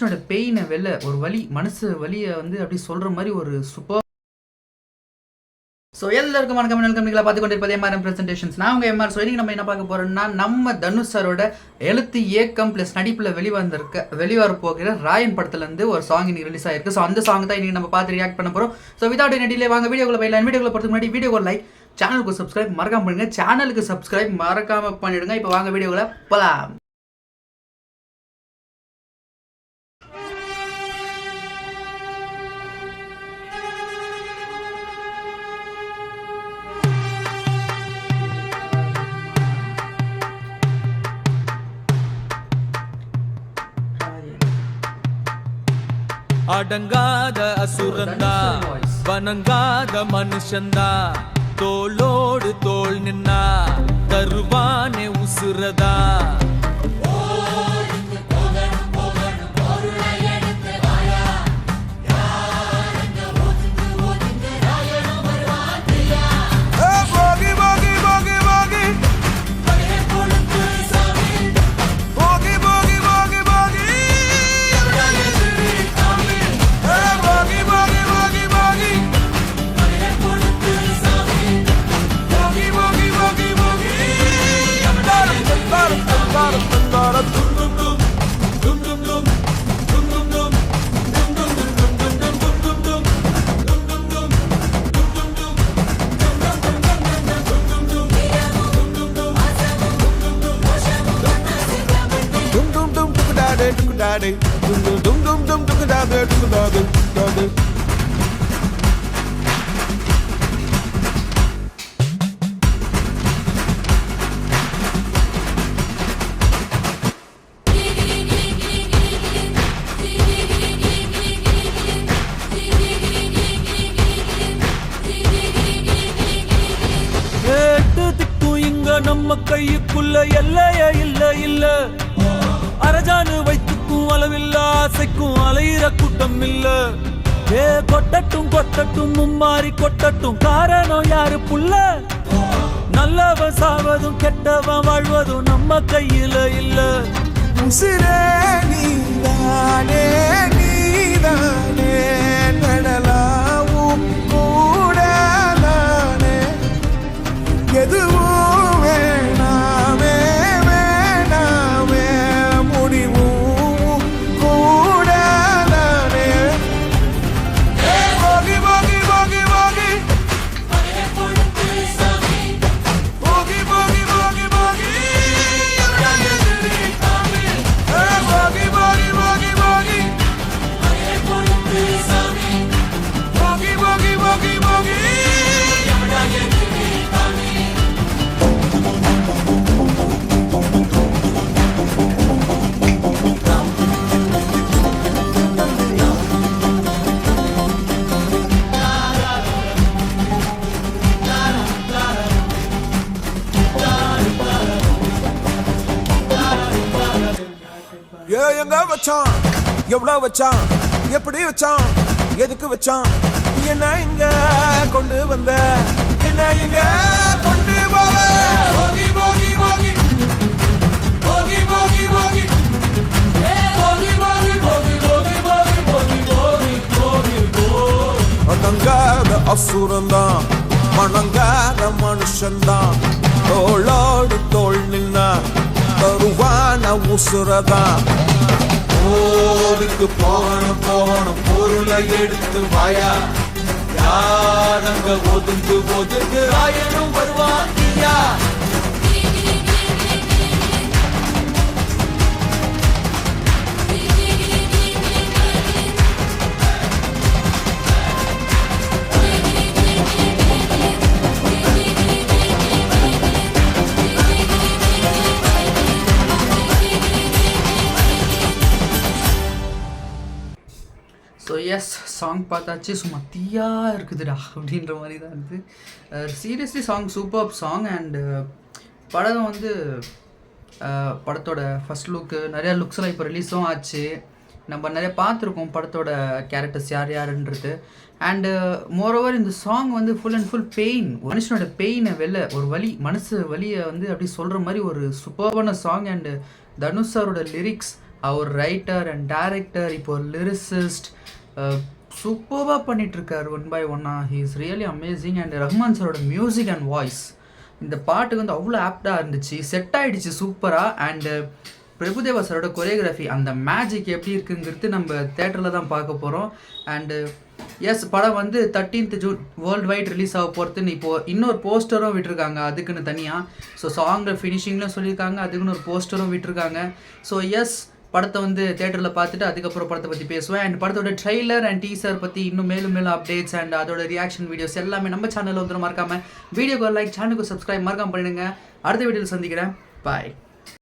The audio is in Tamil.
மனுஷனோட பெயினை ஒரு வலி மனசு வலியை வந்து அப்படி சொல்கிற மாதிரி ஒரு சூப்பர். ஸோ எல்லாருக்கும் வணக்கம். நீங்களா பார்த்து கொண்டிருப்பது எம்ஆர்எம் ப்ரெசன்டேஷன்ஸ். நான் உங்கள் எம்ஆர். ஸோ இன்றைக்கி நம்ம என்ன பார்க்க போகிறோம்னா, நம்ம தனுஷ் சாரோட எழுத்து இயக்கம் ப்ளஸ் நடிப்பில் வெளிவர போகிற ராயன் படத்துலேருந்து ஒரு சாங் இன்னைக்கு ரிலீஸ் ஆயிருக்கு. ஸோ அந்த சாங் தான் இன்றைக்கி நம்ம பார்த்து ரியாக்ட் பண்ண போகிறோம். ஸோ வித்வுட் எனி டிலே வாங்க வீடியோக்குள்ள போயிடலாம். வீடியோக்குள்ள போகிறதுக்கு முன்னாடி வீடியோக்கு லைக், சேனலுக்கு சப்ஸ்கிரைப் மறக்காம பண்ணுங்க. சேனலுக்கு சப்ஸ்கிரைப் மறக்காம பண்ணிடுங்க. இப்போ வாங்க வீடியோக்குள்ள போகலாம். அடங்காத அசுரந்தா, வணங்காத மனுஷந்தா, தோளோடு தோள் நின்னா தருவானே உசுரதா. நம்ம கையுக்குள்ள எல்லைய இல்ல இல்ல, அரஜானு வைத்துக்கும் அளவில்ல, ஆசைக்கும் அலையிற கூட்டம் இல்ல. ஏ கொட்டட்டும் கொட்டட்டும் மும்மாறி கொட்டட்டும், காரணம் யாரு புள்ள? நல்லவன் சாவதும் கெட்டவன் வாழ்வதும் நம்ம கையில இல்ல. உசிரே நீதானே நீதானே, நடலாவும் கூட நானே, எதுவும் வேணாமே வேணாமே, முடிவும் கூட நானே. போகி போகி போகி போகி போகி போகி போகி போகி போகி போகி போகி போகி போகி போகி. எங்க வச்சான், எவ்வளவு வச்சான், எப்படி வச்சான், எதுக்கு வச்சான், என்ன இங்க கொண்டு வந்த, என்ன இங்க கொண்டு போவ. போகி போகி போகி போகி போகி போகி போகி போகி போகி போகி போகி போகி போகி போகி. அடங்காத அசுரந்தான், வணங்காத மனுஷன்தான், தோளோடு தோள் நின்னா தருவான உசுரதான். ஓதுக்கு போகணும் போகணும், பொருளை எடுத்து வாயா, யாரங்க ஒதுங்கு ஒதுங்கு ஆயனும் வருவாங்கியா. ஸோ எஸ், சாங் பார்த்தாச்சு, சும்மா தீயாக இருக்குதுடா அப்படின்ற மாதிரி தான் இருக்குது. Seriously song super song. And படம் வந்து படத்தோட ஃபஸ்ட் லுக்கு, நிறையா லுக்ஸ்லாம் இப்போ ரிலீஸும் ஆச்சு. நம்ம நிறைய பார்த்துருக்கோம் படத்தோட கேரக்டர்ஸ் யார் யாருன்றது. அண்டு மோரோவர் இந்த சாங் வந்து ஃபுல் அண்ட் ஃபுல் பெயின், மனுஷனோட பெயினை ஒரு வலி மனசு வலியை வந்து அப்படி சொல்கிற மாதிரி ஒரு சூப்பர்வான சாங். அண்டு தனுஷ் சாரோட லிரிக்ஸ் அவர் ரைட்டர் அண்ட் டேரக்டர், இப்போ லிரிசிஸ்ட், சூப்பராக பண்ணிகிட்ருக்கார் ஒன் பை ஒன்னாக. He is really amazing. And Rahman சாரோட மியூசிக் அண்ட் வாய்ஸ் இந்த பாட்டுக்கு வந்து அவ்வளோ ஆப்டாக இருந்துச்சு, செட் ஆகிடுச்சு சூப்பராக. அண்டு பிரபுதேவா சாரோட கொரியோகிராஃபி, அந்த மேஜிக் எப்படி இருக்குங்கிறது நம்ம தேட்டரில் தான் பார்க்க போகிறோம். அண்டு எஸ், படம் வந்து 13th June world wide release ஆக போகிறதுன்னு இப்போது இன்னொரு போஸ்டரும் விட்டுருக்காங்க அதுக்குன்னு தனியாக. ஸோ சாங்கில் ஃபினிஷிங்லாம் சொல்லியிருக்காங்க, அதுக்குன்னு ஒரு போஸ்டரும் விட்டுருக்காங்க. ஸோ எஸ், படத்தை வந்து தேட்டரில் பார்த்துட்டு அதுக்கப்புறம் படத்தை பற்றி பேசுவேன். அண்ட் படத்தோட ட்ரெய்லர் அண்ட் டீசர் பற்றி இன்னும் மேலும் அப்டேட்ஸ் அண்ட் அதோட ரியாக்ஷன் வீடியோஸ் எல்லாமே நம்ம சேனலில் வந்துடும். மறக்காமல் வீடியோக்கு லைக், சேனலுக்கு சப்ஸ்கிரைப் மறக்காம பண்ணிடுங்க. அடுத்த வீடியோவில் சந்திக்கிறேன். பாய்.